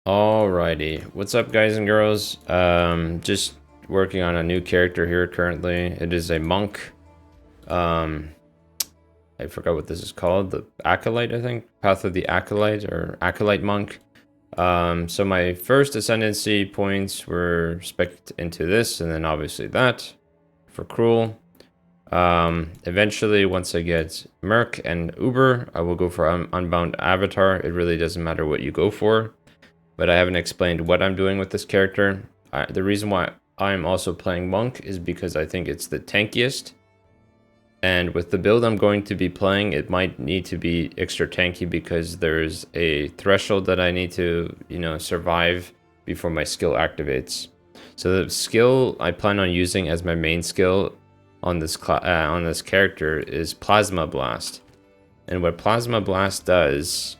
Alrighty, what's up guys and girls? Just working on a new character here currently. It is a monk. Um, I forgot what this is called. The Acolyte, I think. Path of the Acolyte or Acolyte Monk. So my first ascendancy points were spec'd into this and then obviously that for Cruel. Eventually once I get Merc and Uber, I will go for Unbound Avatar. It really doesn't matter what you go for. But I haven't explained what I'm doing with this character. The reason why I'm also playing Monk is because I think it's the tankiest. And with the build I'm going to be playing, it might need to be extra tanky because there's a threshold that I need to, survive before my skill activates. So the skill I plan on using as my main skill on this character is Plasma Blast. And what Plasma Blast does,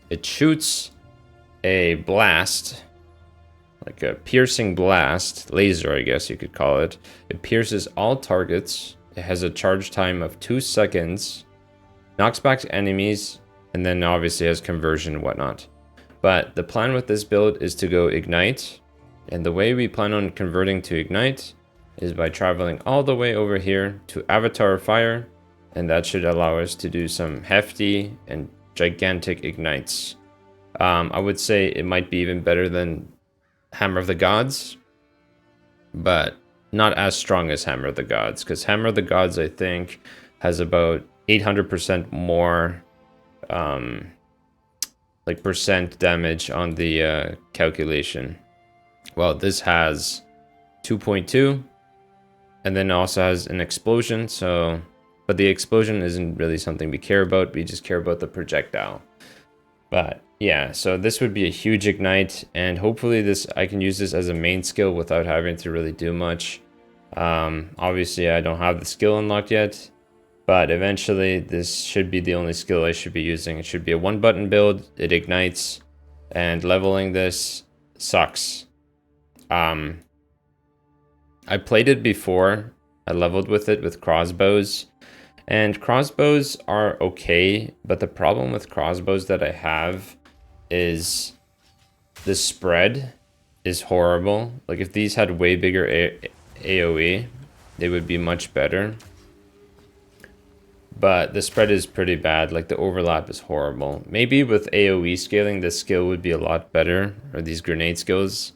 it shoots a blast, like a piercing blast, laser I guess you could call it. It pierces all targets. It has a charge time of 2 seconds, knocks back enemies, and then obviously has conversion and whatnot. But the plan with this build is to go Ignite, and the way we plan on converting to Ignite is by traveling all the way over here to Avatar Fire, and that should allow us to do some hefty and gigantic ignites. I would say it might be even better than Hammer of the Gods, but not as strong as Hammer of the Gods, because Hammer of the Gods, I think, has about 800% more percent damage on the calculation. Well, this has 2.2, and then it also has an explosion, but the explosion isn't really something we care about. We just care about the projectile. But yeah, so this would be a huge ignite, and hopefully I can use this as a main skill without having to really do much. Obviously I don't have the skill unlocked yet, but eventually this should be the only skill I should be using. It should be a 1-button build, it ignites, and leveling this sucks. I played it before. I leveled with it with crossbows. And crossbows are okay, but the problem with crossbows that I have is the spread is horrible. Like if these had way bigger AoE, they would be much better. But the spread is pretty bad, like the overlap is horrible. Maybe with AoE scaling, this skill would be a lot better, or these grenade skills.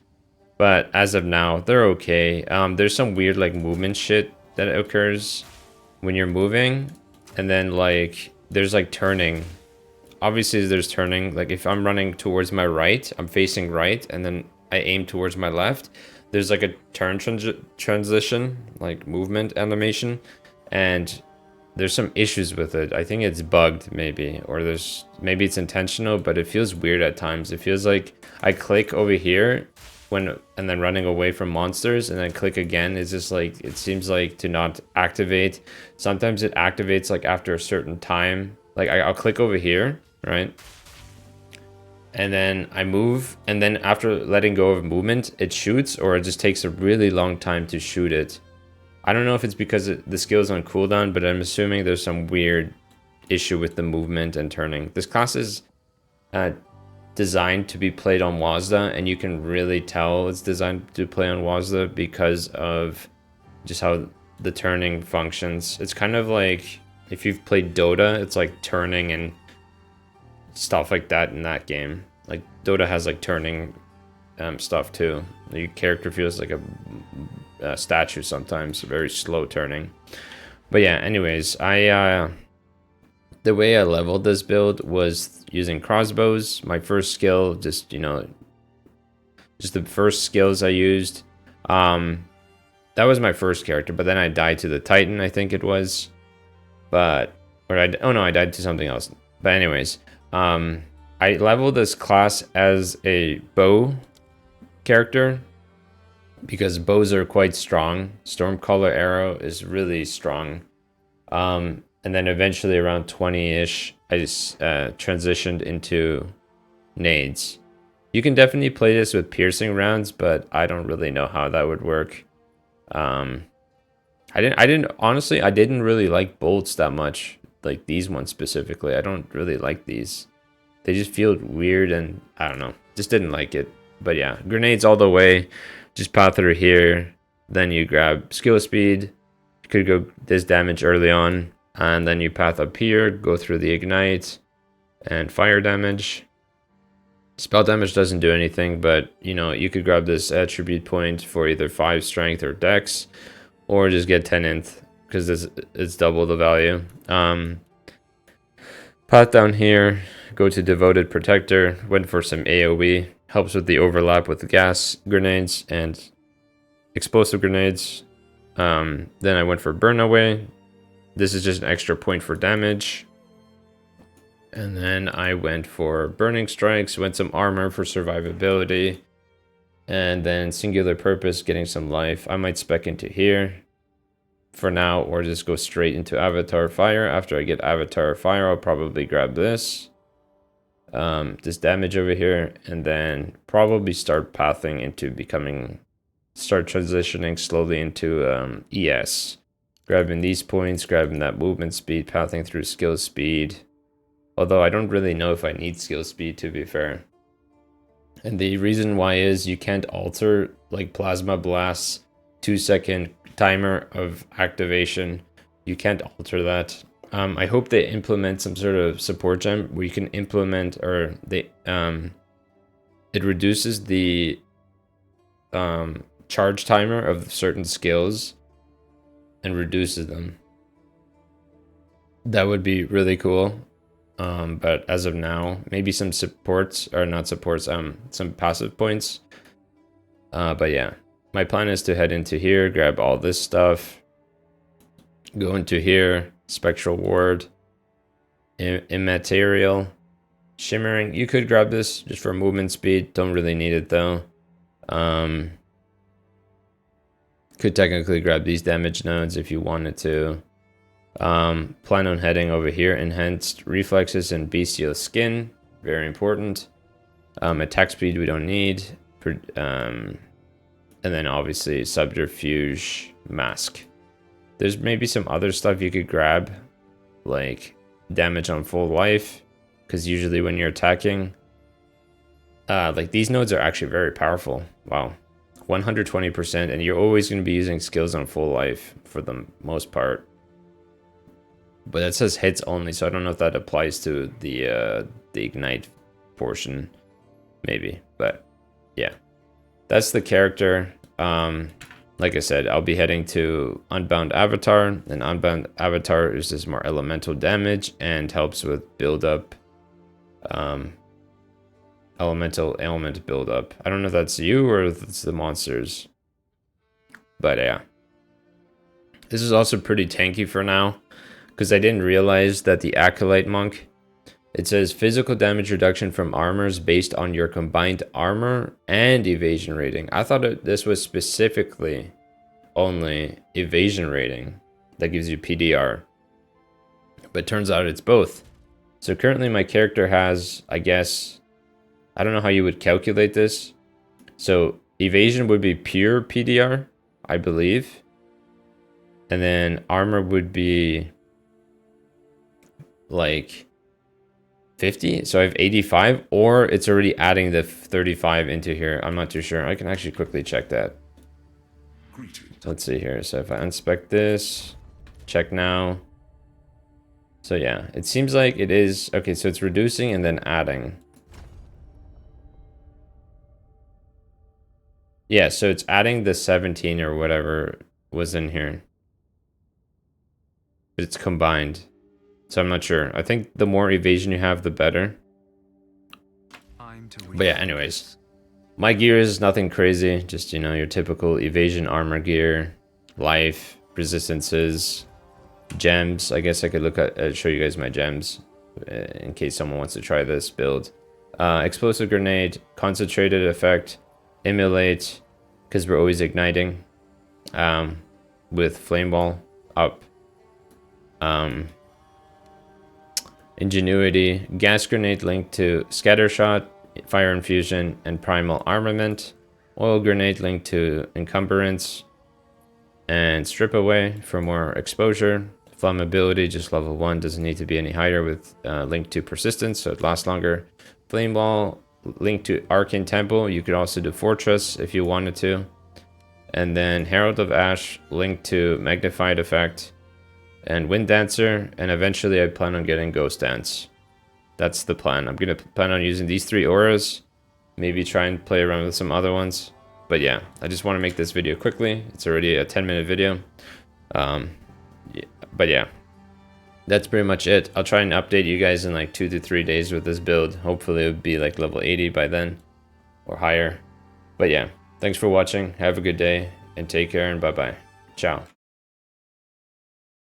But as of now, they're okay. There's some weird like movement shit that occurs when you're moving, and then like there's like turning. Obviously there's turning, like if I'm running towards my right, I'm facing right, and then I aim towards my left, there's like a turn transition, like movement animation, and there's some issues with it. I think it's bugged maybe, or maybe it's intentional, but it feels weird at times. It feels like I click over here and then running away from monsters, and then click again. It's just like, it seems like to not activate. Sometimes it activates like after a certain time. Like I'll click over here, right? And then I move, and then after letting go of movement, it shoots, or it just takes a really long time to shoot it. I don't know if it's because the skill is on cooldown, but I'm assuming there's some weird issue with the movement and turning. This class is designed to be played on WASDA, and you can really tell it's designed to play on WASDA because of just how the turning functions. It's kind of like if you've played Dota, it's like turning and stuff like that in that game. Like Dota has like turning stuff too. Your character feels like a statue sometimes, very slow turning. But yeah, anyways, the way I leveled this build was using crossbows. My first skill, just the first skills I used. That was my first character, but then I died to the Titan, I think it was. I died to something else. But anyways, I leveled this class as a bow character because bows are quite strong. Stormcaller arrow is really strong. And then eventually around 20-ish, I just transitioned into nades. You can definitely play this with piercing rounds, but I don't really know how that would work. Honestly, I didn't really like bolts that much, like these ones specifically. I don't really like these. They just feel weird, and I don't know. Just didn't like it. But yeah, grenades all the way. Just path through here. Then you grab skill speed. You could go this damage early on. And then you path up here, go through the ignite and fire damage. Spell damage doesn't do anything, but you know, you could grab this attribute point for either 5 strength or dex, or just get 10 int because it's double the value. Path down here, go to Devoted Protector, went for some AoE, helps with the overlap with gas grenades and explosive grenades. Then I went for Burn Away. This is just an extra point for damage. And then I went for Burning Strikes, went some armor for survivability. And then Singular Purpose, getting some life. I might spec into here for now, or just go straight into Avatar Fire. After I get Avatar Fire, I'll probably grab this. This damage over here, and then probably start pathing into start transitioning slowly into ES. Grabbing these points, grabbing that movement speed, pathing through skill speed. Although I don't really know if I need skill speed, to be fair. And the reason why is you can't alter like Plasma Blast's 2-second timer of activation. You can't alter that. I hope they implement some sort of support gem where you can implement, or it reduces the charge timer of certain skills and reduces them. That would be really cool. But as of now, maybe some supports, or not supports, some passive points. But yeah, my plan is to head into here, grab all this stuff, go into here, Spectral Ward, Immaterial, Shimmering. You could grab this just for movement speed, don't really need it though. Could technically grab these damage nodes if you wanted to. Plan on heading over here. Enhanced reflexes and bestial skin, very important. Attack speed we don't need. And then obviously subterfuge mask. There's maybe some other stuff you could grab, like damage on full life, because usually when you're attacking, like these nodes are actually very powerful. Wow, 120%, and you're always going to be using skills on full life for the most part. But that says hits only, so I don't know if that applies to the ignite portion, maybe. But yeah, that's the character. Like I said, I'll be heading to Unbound Avatar, and Unbound Avatar is just more elemental damage and helps with build up, elemental ailment build up. I don't know if that's you or if it's the monsters, but yeah, this is also pretty tanky for now. Because I didn't realize that the Acolyte Monk, it says physical damage reduction from armors based on your combined armor and evasion rating. I thought this was specifically only evasion rating that gives you PDR. But turns out it's both. So currently my character has, I guess, I don't know how you would calculate this. So evasion would be pure PDR, I believe. And then armor would be like 50, so I have 85, or it's already adding the 35 into here. I'm not too sure. I can actually quickly check that. So let's see here. So if I unspec this, check now. So yeah, it seems like it is okay. So it's reducing and then adding. Yeah, so it's adding the 17 or whatever was in here, but it's combined. So I'm not sure. I think the more evasion you have, the better. But yeah, anyways. My gear is nothing crazy. Just, you know, your typical evasion armor gear. Life, resistances, gems. I guess I could look at show you guys my gems in case someone wants to try this build. Explosive grenade, concentrated effect, immolate, because we're always igniting. With flame ball up. Ingenuity, gas grenade linked to scatter shot, fire infusion, and primal armament. Oil grenade linked to encumbrance and strip away for more exposure. Flammability, just level 1, doesn't need to be any higher with link to persistence, so it lasts longer. Flame Ball, link to Arcane Temple, you could also do Fortress if you wanted to. And then Herald of Ash, link to Magnified Effect, and Wind Dancer, and eventually I plan on getting Ghost Dance. That's the plan. I'm going to plan on using these 3 auras, maybe try and play around with some other ones. But yeah, I just want to make this video quickly. It's already a 10-minute video. But yeah, that's pretty much it. I'll try and update you guys in like 2 to 3 days with this build. Hopefully it'll be like level 80 by then or higher. But yeah, thanks for watching. Have a good day and take care and bye-bye. Ciao.